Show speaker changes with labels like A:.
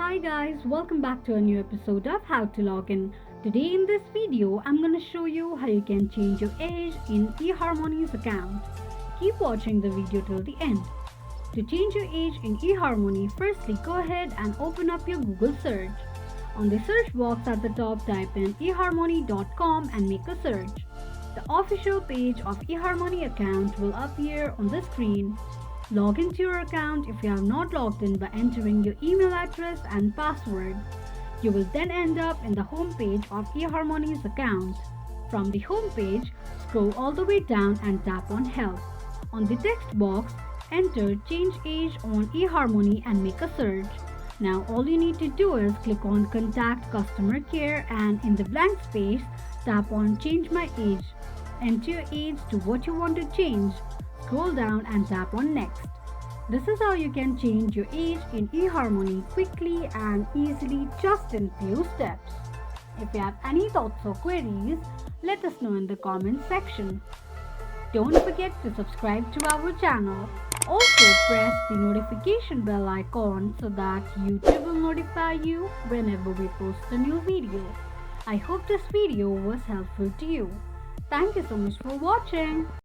A: Hi guys, welcome back to a new episode of How to Login. Today in this video, I'm going to show you how you can change your age in eHarmony's account. Keep watching the video till the end. To change your age in eHarmony, firstly go ahead and open up your Google search. On the search box at the top, type in eHarmony.com and make a search. The official page of eHarmony account will appear on the screen. Log into your account if you have not logged in by entering your email address and password. You will then end up in the home page of eHarmony's account. From the home page, scroll all the way down and tap on Help. On the text box, enter Change Age on eHarmony and make a search. Now all you need to do is click on Contact Customer Care and in the blank space, tap on Change My Age. Enter your age to what you want to change. Scroll down and tap on Next. This is how you can change your age in eHarmony quickly and easily just in few steps. If you have any thoughts or queries, let us know in the comment section. Don't forget to subscribe to our channel. Also press the notification bell icon so that YouTube will notify you whenever we post a new video. I hope this video was helpful to you. Thank you so much for watching.